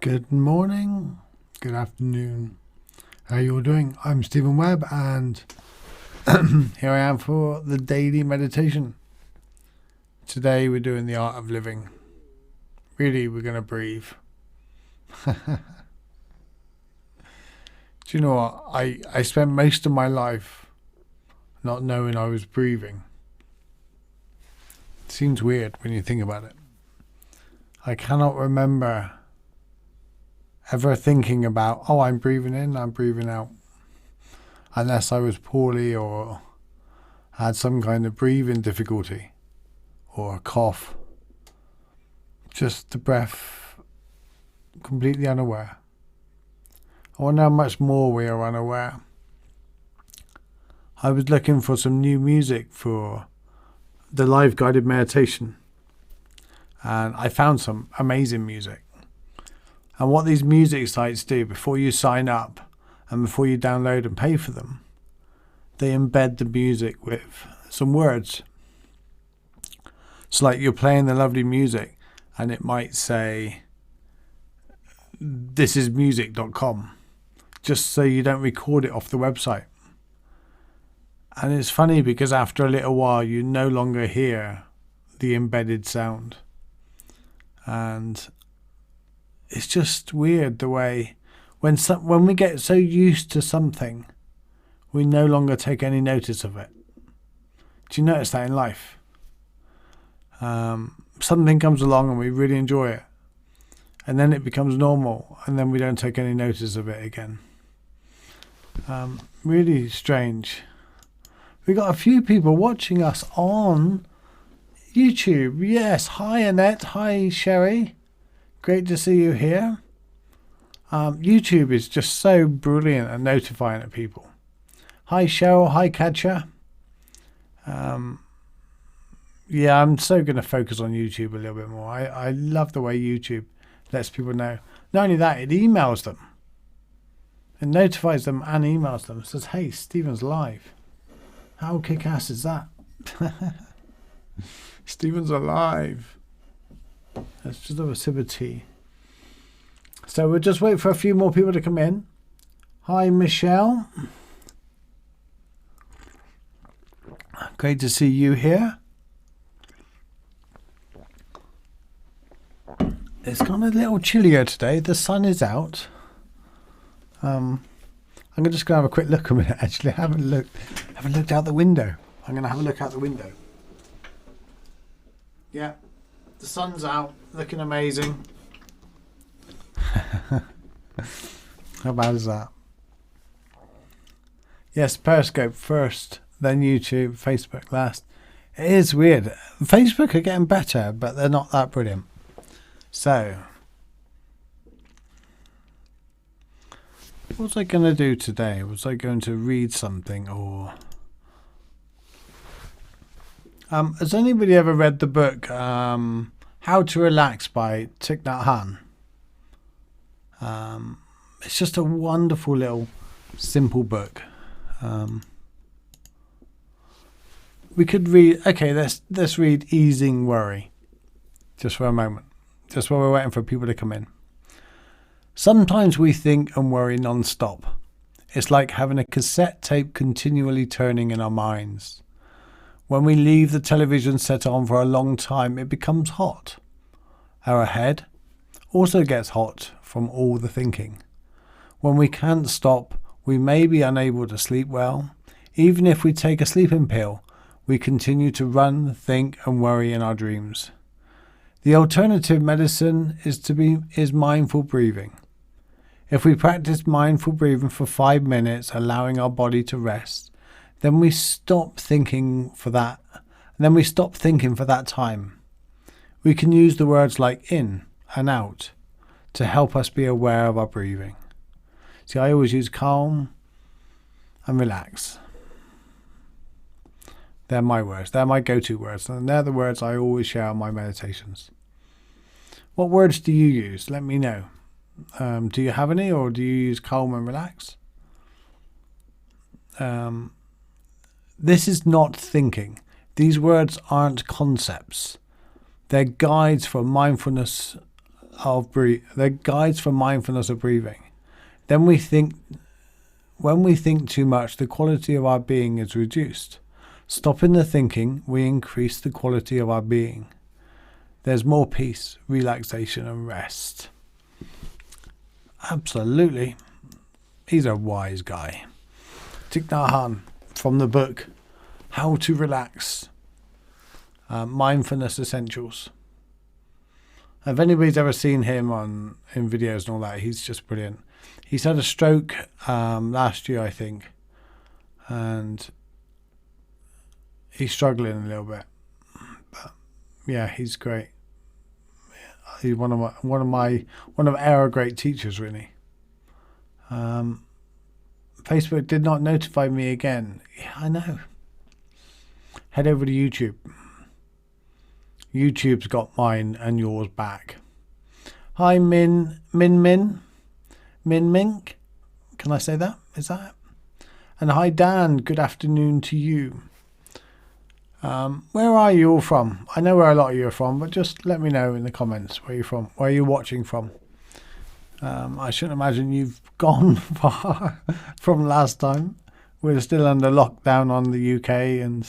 Good morning, good afternoon. How are you all doing? I'm Stephen Webb, and here I am for the daily meditation. Today we're doing the art of living. Really, we're going to breathe. Do you know what? I spent most of my life not knowing I was breathing. It seems weird when you think about it. I cannot remember ever thinking about, I'm breathing in, I'm breathing out. Unless I was poorly or had some kind of breathing difficulty or a cough. Just the breath, completely unaware. I wonder how much more we are unaware. I was looking for some new music for the live guided meditation, and I found some amazing music. And what these music sites do before you sign up and before you download and pay for them, they embed the music with some words. It's like you're playing the lovely music and it might say, thisismusic.com, just so you don't record it off the website. And it's funny because after a little while you no longer hear the embedded sound. And it's just weird the way when we get so used to something, we no longer take any notice of it. Do you notice that in life? Something comes along and we really enjoy it, and then it becomes normal, and then we don't take any notice of it again. Really strange. We got a few people watching us on YouTube. Yes, hi Annette, hi Sherry. Great to see you here. YouTube is just so brilliant at notifying at people. Hi Cheryl, hi Katja. Yeah, I'm so going to focus on YouTube a little bit more. I love the way YouTube lets people know. Not only that, it emails them. It notifies them and emails them. It says, hey, Stephen's live. How kick-ass is that? Stephen's alive. Let's just have a sip of tea. So we'll just wait for a few more people to come in. Hi, Michelle. Great to see you here. It's gone a little chillier today. The sun is out. I'm just going to have a quick look a minute. Actually, I haven't looked out the window. I'm going to have a look out the window. Yeah. The sun's out, looking amazing. How bad is that? Yes, Periscope first, then YouTube, Facebook last. It is weird. Facebook are getting better, but they're not that brilliant. So, what was I going to do today? Was I going to read something or... has anybody ever read the book How to Relax by Thich Nhat Hanh? It's just a wonderful little simple book. We could read, okay, let's read Easing Worry just for a moment, just while we're waiting for people to come in. Sometimes we think and worry non-stop. It's like having a cassette tape continually turning in our minds. When we leave the television set on for a long time, it becomes hot. Our head also gets hot from all the thinking. When we can't stop, we may be unable to sleep well. Even if we take a sleeping pill, we continue to run, think and worry in our dreams. The alternative medicine is mindful breathing. If we practice mindful breathing for 5 minutes, allowing our body to rest, then we stop thinking for that. And then we stop thinking for that time. We can use the words like in and out to help us be aware of our breathing. See, I always use calm and relax. They're my words. They're my go-to words. And they're the words I always share on my meditations. What words do you use? Let me know. Do you have any, or do you use calm and relax? This is not thinking. These words aren't concepts. They're guides for mindfulness they're guides for mindfulness of breathing. Then when we think too much, the quality of our being is reduced. Stopping the thinking, we increase the quality of our being. There's more peace, relaxation, and rest. Absolutely. He's a wise guy. Thich Nhat Hanh, from the book How to Relax, Mindfulness Essentials. If anybody's ever seen him in videos and all that, he's just brilliant. He's had a stroke last year, I think, and he's struggling a little bit. But yeah, he's great. He's one of our great teachers, really. Facebook did not notify me again. Yeah, I know. Head over to YouTube. YouTube's got mine and yours back. Hi, Min Mink. Can I say that? Is that it? And hi, Dan. Good afternoon to you. Where are you all from? I know where a lot of you are from, but just let me know in the comments where you're from, where you're watching from. I shouldn't imagine you've gone far from last time. We're still under lockdown on the UK, and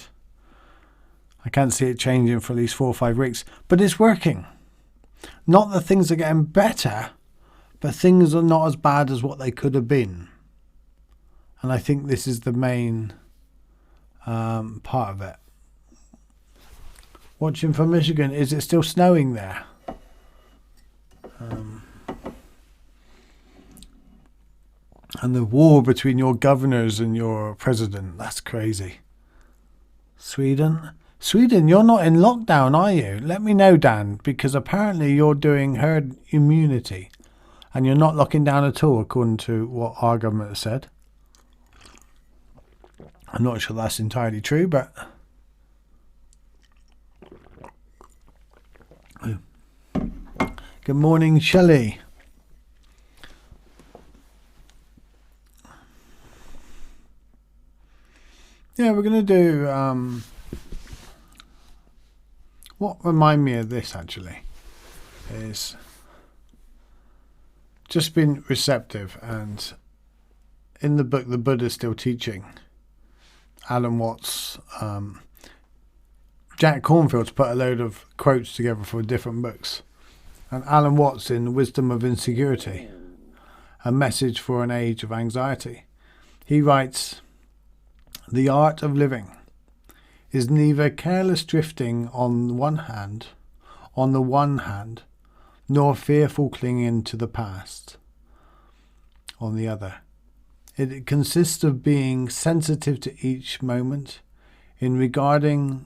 I can't see it changing for at least 4 or 5 weeks. But it's working. Not that things are getting better, but things are not as bad as what they could have been. And I think this is the main part of it. Watching from Michigan, is it still snowing there? And the war between your governors and your president, that's crazy. Sweden, you're not in lockdown, are you? Let me know, Dan, because apparently you're doing herd immunity and you're not locking down at all, according to what our government has said. I'm not sure that's entirely true, but... Good morning, Shelley. Yeah, we're going to do... what remind me of this, actually, is just being receptive. And in the book, The Buddha's Still Teaching, Alan Watts, Jack Cornfield's put a load of quotes together for different books. And Alan Watts in Wisdom of Insecurity, A Message for an Age of Anxiety, he writes, "The art of living is neither careless drifting on the one hand, nor fearful clinging to the past on the other. It consists of being sensitive to each moment, in regarding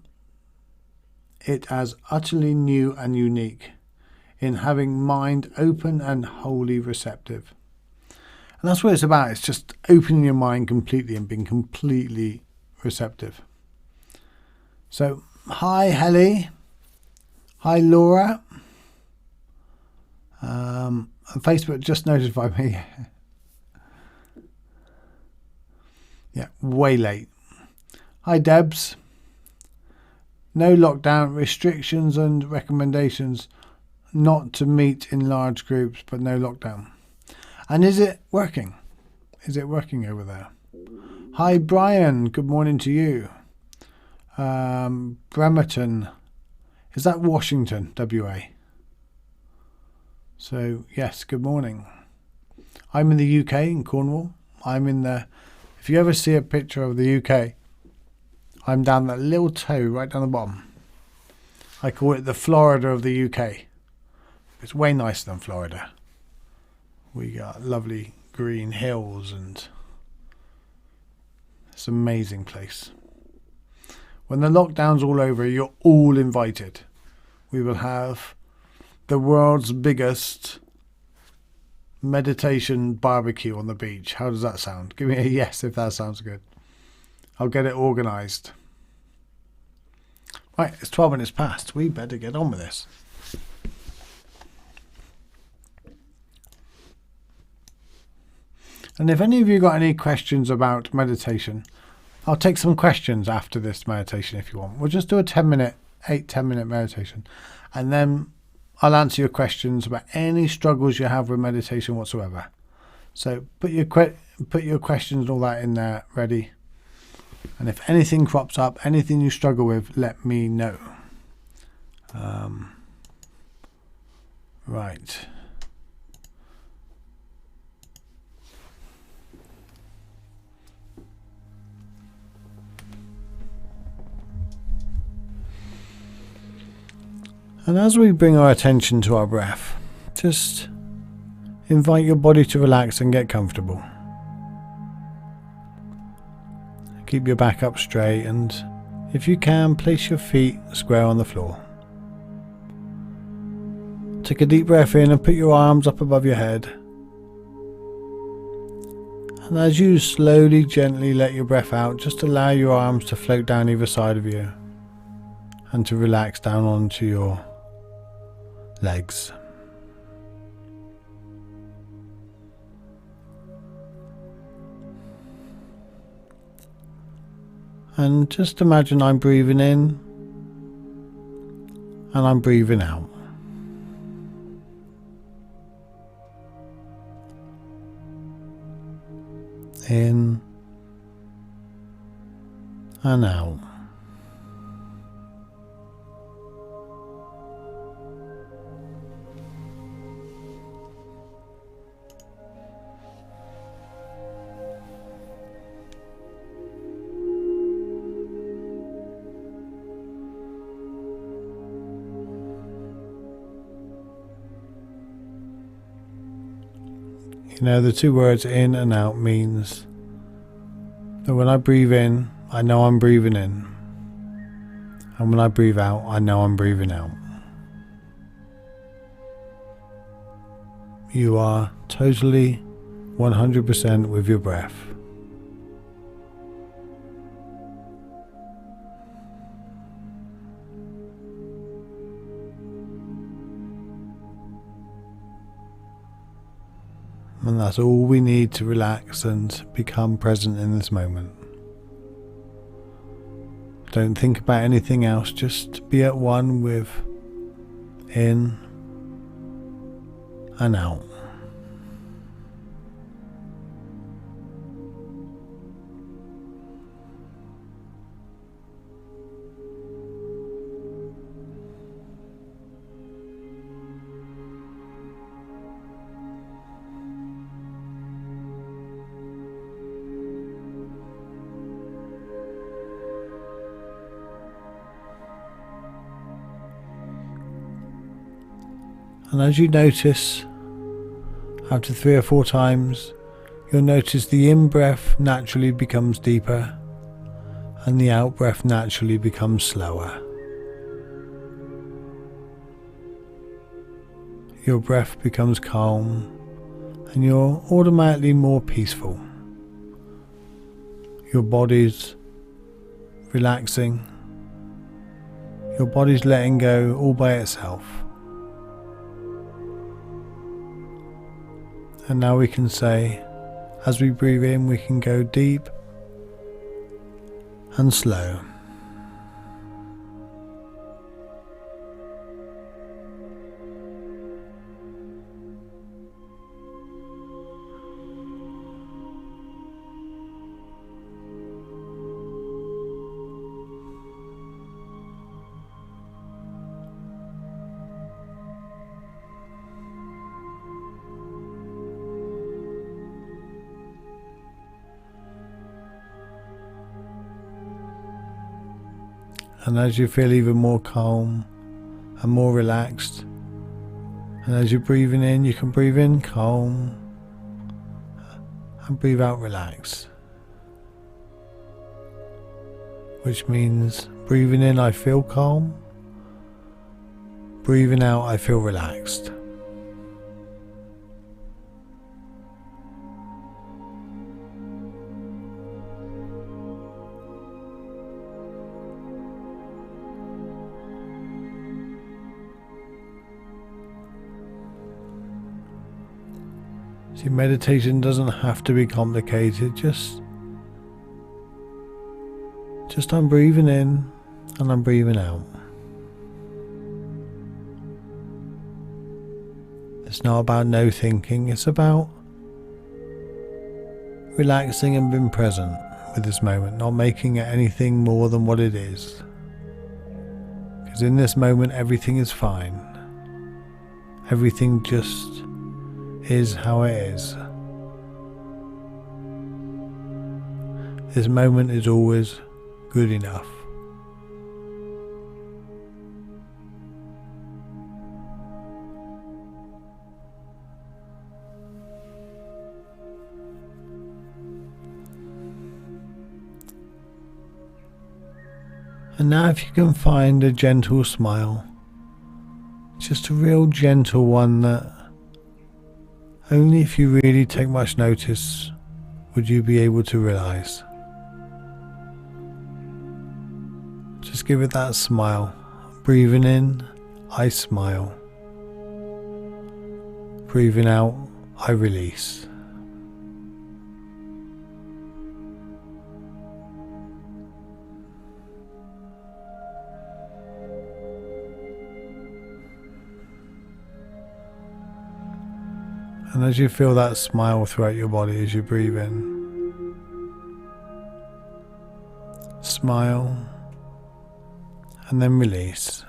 it as utterly new and unique, in having mind open and wholly receptive." And that's what it's about. It's just opening your mind completely and being completely receptive. So, hi, Helly. Hi, Laura. Facebook just notified me. Yeah, way late. Hi, Debs. No lockdown, restrictions and recommendations not to meet in large groups, but no lockdown. And is it working? Is it working over there? Hi, Brian. Good morning to you. Bremerton. Is that Washington, WA? So, yes, good morning. I'm in the UK, in Cornwall. If you ever see a picture of the UK, I'm down that little toe right down the bottom. I call it the Florida of the UK. It's way nicer than Florida. We got lovely green hills and it's an amazing place. When the lockdown's all over, you're all invited. We will have the world's biggest meditation barbecue on the beach. How does that sound? Give me a yes if that sounds good. I'll get it organised. Right, it's 12 minutes past. We better get on with this. And if any of you got any questions about meditation, I'll take some questions after this meditation if you want. We'll just do a 10 minute meditation. And then I'll answer your questions about any struggles you have with meditation whatsoever. So put your questions and all that in there ready. And if anything crops up, anything you struggle with, let me know. Right. And as we bring our attention to our breath, just invite your body to relax and get comfortable. Keep your back up straight, and if you can, place your feet square on the floor. Take a deep breath in and put your arms up above your head. And as you slowly, gently let your breath out, just allow your arms to float down either side of you and to relax down onto your legs. And just imagine I'm breathing in and I'm breathing out. In and out. You know, the two words in and out means that when I breathe in, I know I'm breathing in. And when I breathe out, I know I'm breathing out. You are totally 100% with your breath. And that's all we need to relax and become present in this moment. Don't think about anything else, just be at one with in and out. And as you notice, after 3 or 4 times, you'll notice the in-breath naturally becomes deeper and the out-breath naturally becomes slower. Your breath becomes calm and you're automatically more peaceful. Your body's relaxing. Your body's letting go all by itself. And now we can say, as we breathe in, we can go deep and slow. And as you feel even more calm and more relaxed, and as you're breathing in, you can breathe in calm and breathe out relaxed. Which means breathing in, I feel calm. Breathing out, I feel relaxed. See, meditation doesn't have to be complicated, just I'm breathing in and I'm breathing out. It's not about no thinking, it's about relaxing and being present with this moment, not making it anything more than what it is. Because in this moment, everything is fine. Everything just is how it is. This moment is always good enough. And now if you can find a gentle smile, just a real gentle one that only if you really take much notice would you be able to realize. Just give it that smile. Breathing in, I smile. Breathing out, I release. And as you feel that smile throughout your body as you breathe in, smile and then release.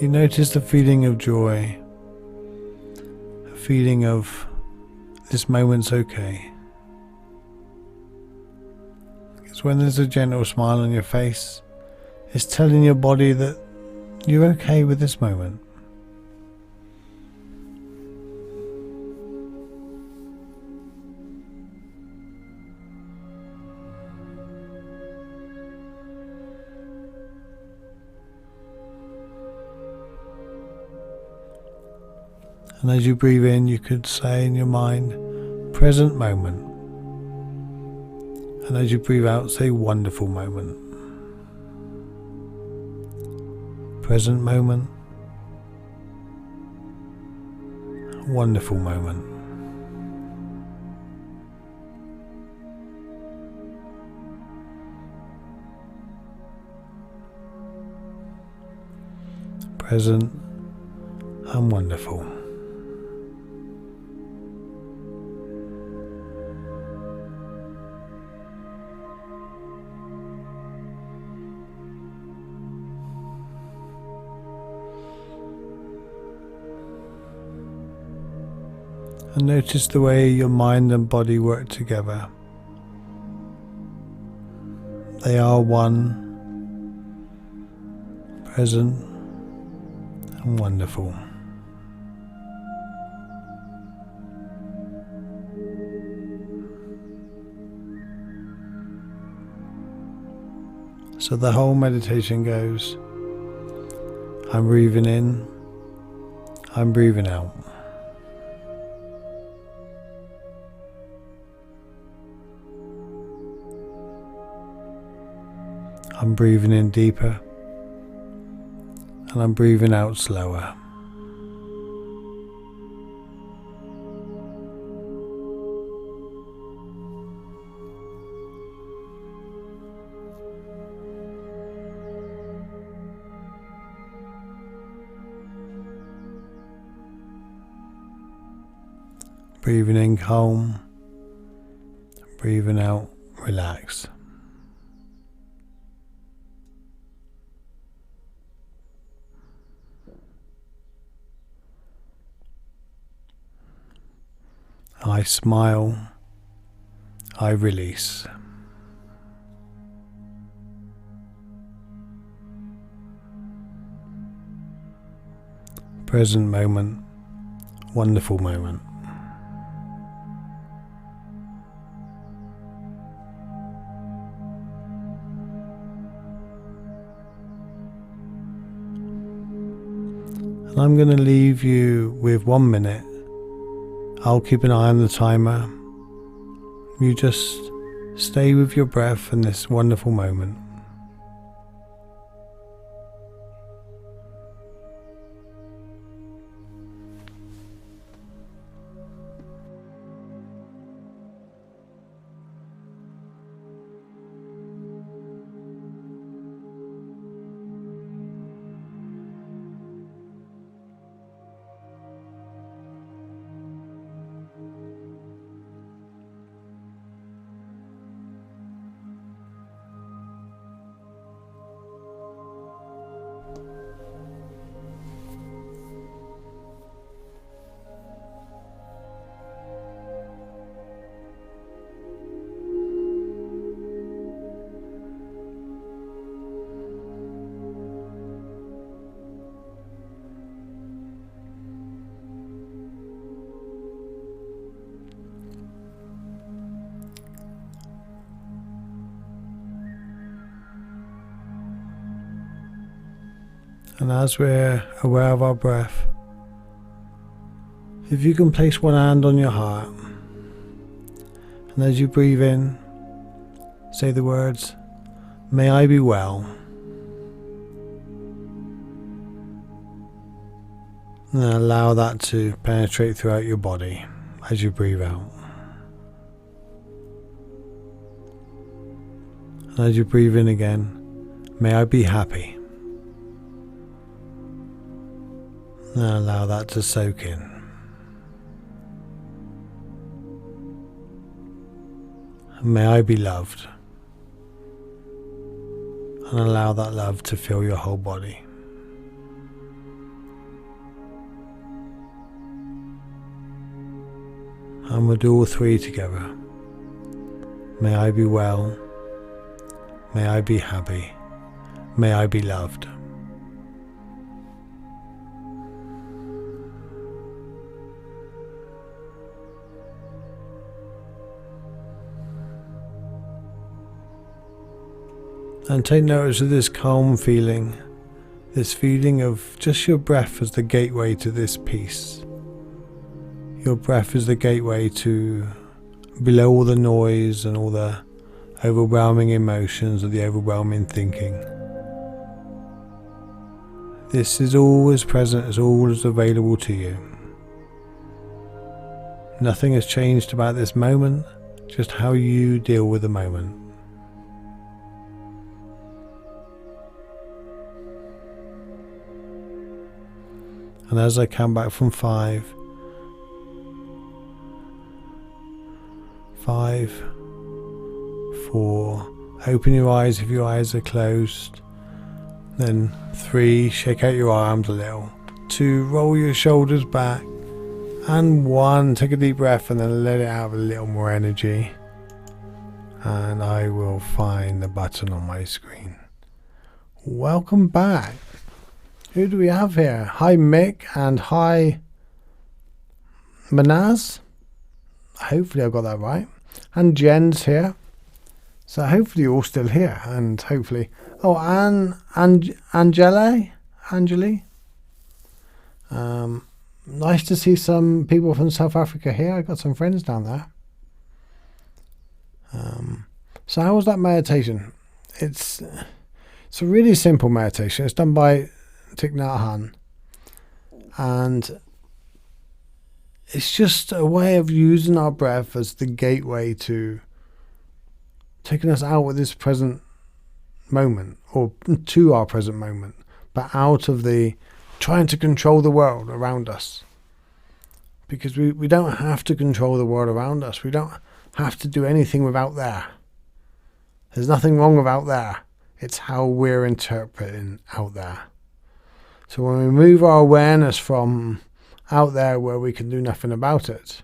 You notice the feeling of joy, a feeling of this moment's okay. Because when there's a gentle smile on your face, it's telling your body that you're okay with this moment. And as you breathe in, you could say in your mind, present moment. And as you breathe out, say wonderful moment. Present moment. Wonderful moment. Present and wonderful. And notice the way your mind and body work together. They are one, present and wonderful. So the whole meditation goes, I'm breathing in, I'm breathing out. I'm breathing in deeper and I'm breathing out slower. Breathing in calm, breathing out relaxed. I smile, I release. Present moment, wonderful moment. And I'm going to leave you with 1 minute. I'll keep an eye on the timer. You just stay with your breath in this wonderful moment. And as we're aware of our breath, if you can place one hand on your heart, and as you breathe in, say the words, "May I be well." And then allow that to penetrate throughout your body as you breathe out. And as you breathe in again, "May I be happy." And allow that to soak in. And may I be loved. And allow that love to fill your whole body. And we'll do all three together. May I be well. May I be happy. May I be loved. And take notice of this calm feeling, this feeling of just your breath as the gateway to this peace. Your breath is the gateway to below all the noise and all the overwhelming emotions or the overwhelming thinking. This is always present, it's always available to you. Nothing has changed about this moment, just how you deal with the moment. And as I count back from 5, 4, open your eyes if your eyes are closed. Then 3, shake out your arms a little. 2, roll your shoulders back. And 1, take a deep breath and then let it out with a little more energy. And I will find the button on my screen. Welcome back. Who do we have here? Hi Mick and hi Manaz. Hopefully I got that right. And Jen's here. So hopefully you're all still here. And hopefully... Oh, Angeli. Nice to see some people from South Africa here. I got some friends down there. So how was that meditation? It's a really simple meditation. It's done by Thich Nhat Hanh, and it's just a way of using our breath as the gateway to taking us out of this present moment, or to our present moment, but out of the trying to control the world around us, because we don't have to control the world around us. We don't have to do anything with out there. There's nothing wrong with out there. It's how we're interpreting out there. So when we move our awareness from out there where we can do nothing about it,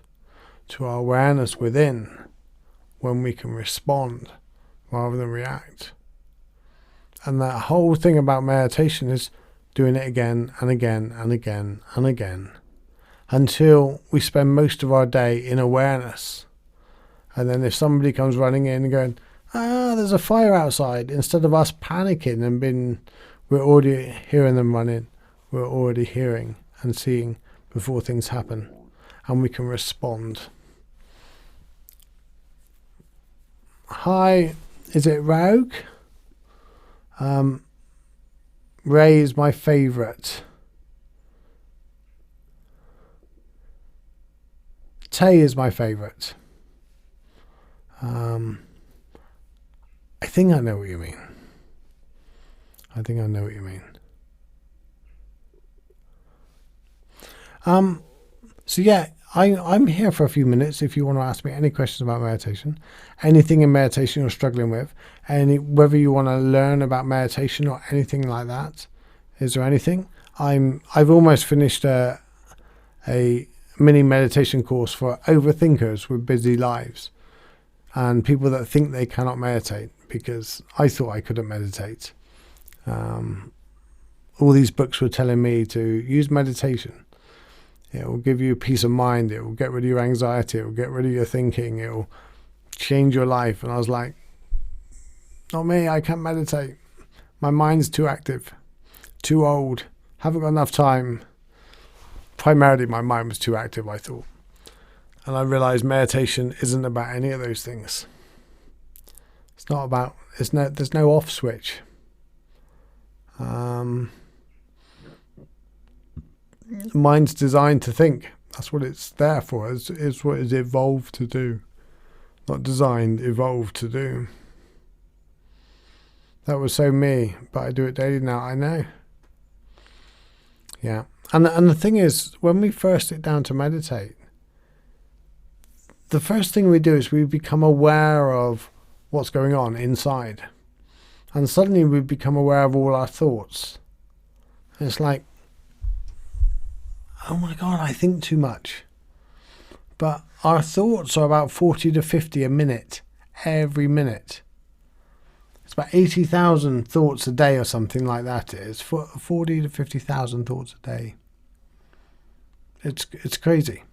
to our awareness within, when we can respond rather than react. And that whole thing about meditation is doing it again and again and again and again, until we spend most of our day in awareness. And then if somebody comes running in and going, there's a fire outside, instead of us panicking and we're already hearing them running. We're already hearing and seeing before things happen, and we can respond. Hi, is it Raug? Ray is my favourite. Tay is my favourite. I think I know what you mean. So yeah, I'm here for a few minutes if you want to ask me any questions about meditation, anything in meditation you're struggling with, whether you want to learn about meditation or anything like that. Is there anything? I've almost finished a mini meditation course for overthinkers with busy lives and people that think they cannot meditate, because I thought I couldn't meditate. All these books were telling me to use meditation. It will give you peace of mind. It will get rid of your anxiety. It will get rid of your thinking. It will change your life. And I was like, not me. I can't meditate. My mind's too active. too old, haven't got enough time. Primarily my mind was too active, I thought. And I realised meditation isn't about any of those things. It's not about, there's no off switch. Mind's designed to think. That's what it's there for. It's what it's evolved to do. Not designed, evolved to do. That was so me, but I do it daily now. I know. Yeah. And the thing is, when we first sit down to meditate, the first thing we do is we become aware of what's going on inside. And suddenly we become aware of all our thoughts. And it's like, oh my God, I think too much. But our thoughts are about 40 to 50 a minute, every minute. It's about 80,000 thoughts a day or something like that. It's 40 to 50,000 thoughts a day. It's crazy.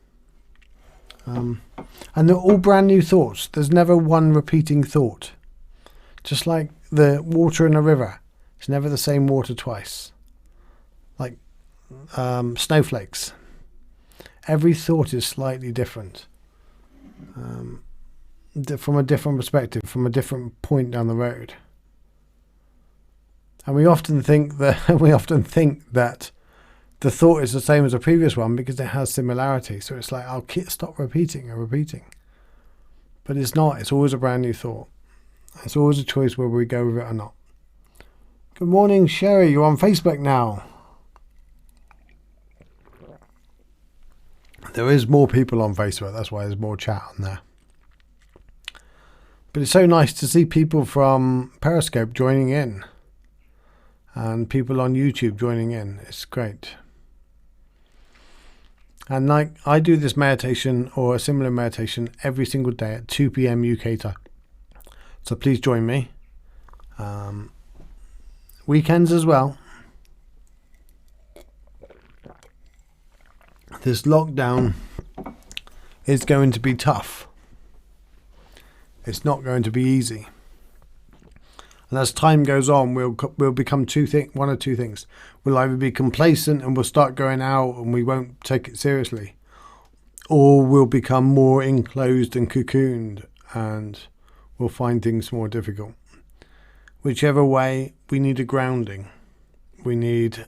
And they're all brand new thoughts. There's never one repeating thought. Just like the water in a river. It's never the same water twice. Like snowflakes. Every thought is slightly different. From a different perspective, from a different point down the road. And we often think that the thought is the same as the previous one because it has similarity. So it's like, I'll stop repeating and repeating. But it's not. It's always a brand new thought. It's always a choice whether we go with it or not. Good morning, Sherry. You're on Facebook now. There is more people on Facebook. That's why there's more chat on there. But it's so nice to see people from Periscope joining in. And people on YouTube joining in. It's great. And like I do this meditation or a similar meditation every single day at 2 p.m. UK time. So please join me. Weekends as well. This lockdown is going to be tough. It's not going to be easy. And as time goes on, we'll become one or two things. We'll either be complacent and we'll start going out and we won't take it seriously. Or we'll become more enclosed and cocooned and we'll find things more difficult. Whichever way, we need a grounding. We need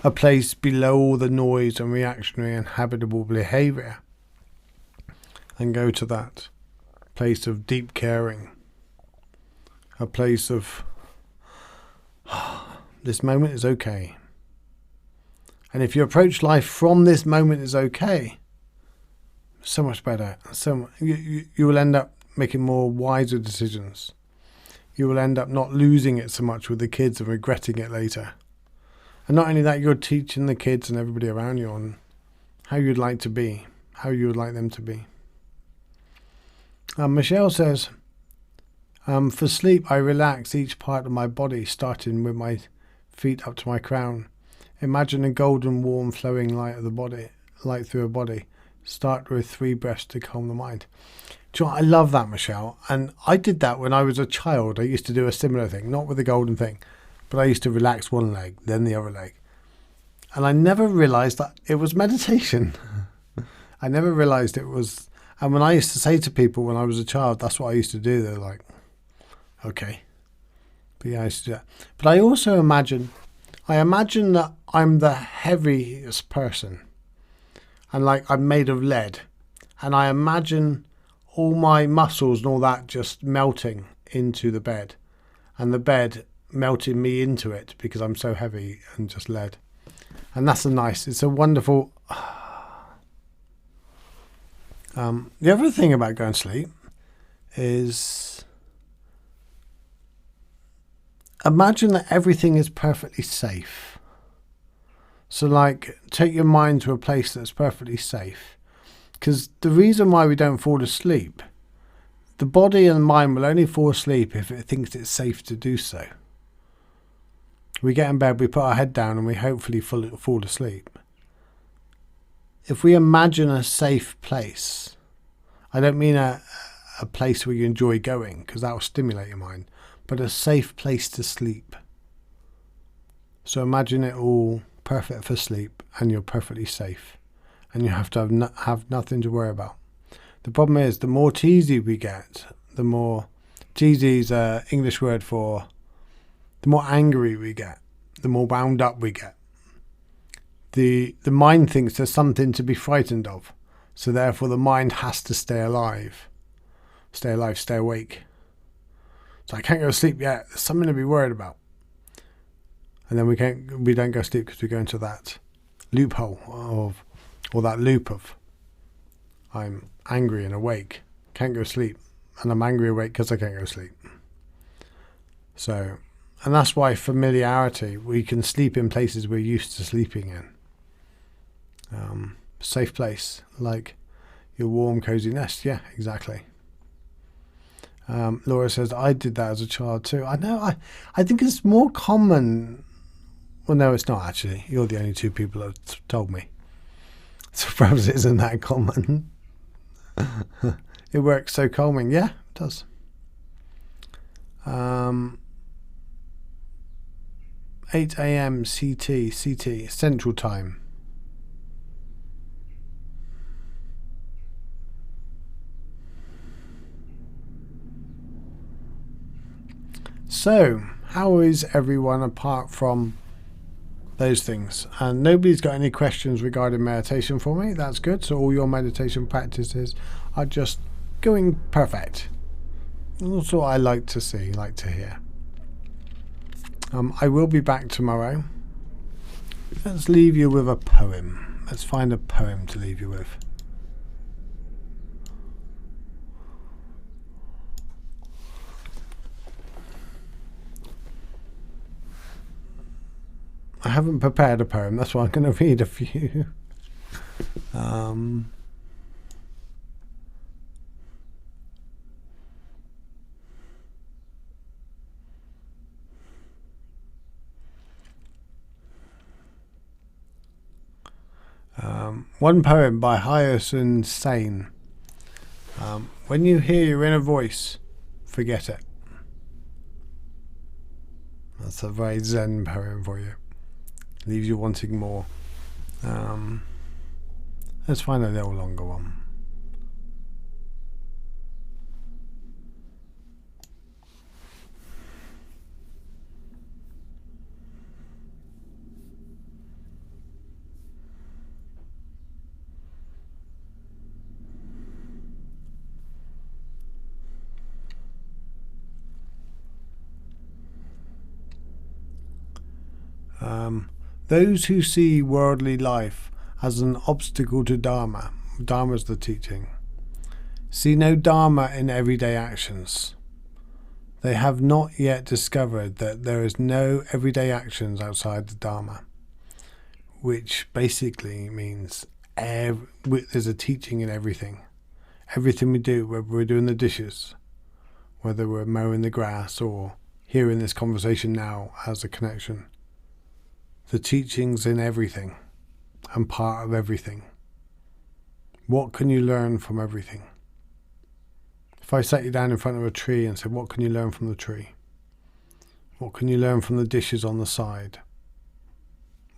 a place below all the noise and reactionary and habitable behaviour. And go to that place of deep caring. A place of, this moment is okay. And if you approach life from this moment is okay, so much better. You will end up making more wiser decisions. You will end up not losing it so much with the kids and regretting it later. And not only that, you're teaching the kids and everybody around you on how you'd like to be, how you would like them to be. Michelle says, for sleep, I relax each part of my body, starting with my feet up to my crown. Imagine a golden, warm, flowing light through a body. Start with 3 breaths to calm the mind. Do you know what? I love that, Michelle. And I did that when I was a child. I used to do a similar thing, not with the golden thing, but I used to relax one leg, then the other leg. And I never realised that it was meditation. I never realised it was. And when I used to say to people when I was a child, that's what I used to do, they're like, okay. But yeah, I used to do that. But I also imagine that I'm the heaviest person. And like I'm made of lead. And I imagine all my muscles and all that just melting into the bed. And the bed melting me into it because I'm so heavy and just lead. And that's it's a wonderful... the other thing about going to sleep is imagine that everything is perfectly safe. So like take your mind to a place that's perfectly safe. Because the reason why we don't fall asleep, the body and mind will only fall asleep if it thinks it's safe to do so. We get in bed, we put our head down and we hopefully fall asleep. If we imagine a safe place, I don't mean a place where you enjoy going because that will stimulate your mind, but a safe place to sleep. So imagine it all perfect for sleep, and you're perfectly safe, and you have to have nothing to worry about. The problem is, the more cheesy we get, the more cheesy is an English word for the more angry we get, the more wound up we get. The mind thinks there's something to be frightened of, so therefore the mind has to stay alive, stay awake. So I can't go to sleep yet. There's something to be worried about. And then we don't go to sleep because we go into that loophole or that loop of I'm angry and awake, can't go to sleep, and I'm angry awake because I can't go to sleep. So, and that's why familiarity, we can sleep in places we're used to sleeping in. Safe place, like your warm, cozy nest. Yeah, exactly. Laura says, I did that as a child too. I know, I think it's more common. Well, no, it's not actually. You're the only two people that have told me. So perhaps it isn't that common. It works so calming. Yeah, it does. 8 a.m. CT, Central Time. So, how is everyone apart from those things? And nobody's got any questions regarding meditation for me. That's good. So all your meditation practices are just going perfect. That's what I like to see, like to hear. I will be back tomorrow. Let's leave you with a poem. Let's find a poem to leave you with. I haven't prepared a poem, that's why I'm going to read a few. One poem by Hyacinth Sane. When you hear your inner voice, forget it. That's a very Zen poem for you. Leaves you wanting more. Let's find a little longer one. Those who see worldly life as an obstacle to Dharma, Dharma's the teaching, see no Dharma in everyday actions. They have not yet discovered that there is no everyday actions outside the Dharma, which basically means there's a teaching in everything. Everything we do, whether we're doing the dishes, whether we're mowing the grass or hearing this conversation now has a connection. The teaching's in everything and part of everything. What can you learn from everything? If I sat you down in front of a tree and said, what can you learn from the tree? What can you learn from the dishes on the side?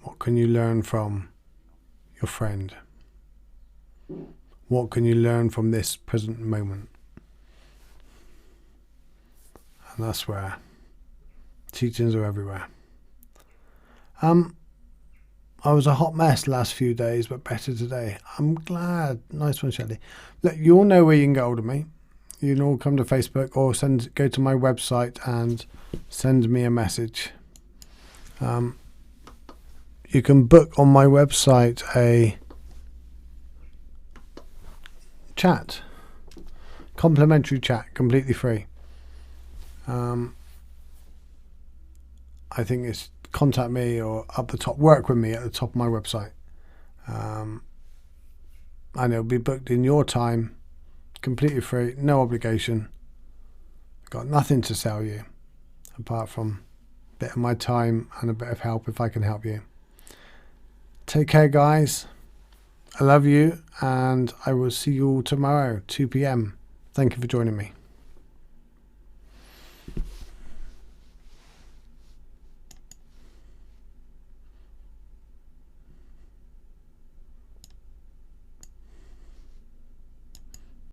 What can you learn from your friend? What can you learn from this present moment? And that's where teachings are everywhere. I was a hot mess the last few days, but better today. I'm glad. Nice one, Shelley. Look, you all know where you can get hold of me. You can all come to Facebook or go to my website and send me a message. You can book on my website a chat, complimentary chat, completely free. I think it's contact me or up the top, work with me at the top of my website. And it'll be booked in your time, completely free, no obligation. Got nothing to sell you apart from a bit of my time and a bit of help if I can help you. Take care, guys. I love you, and I will see you all tomorrow, 2 p.m. Thank you for joining me.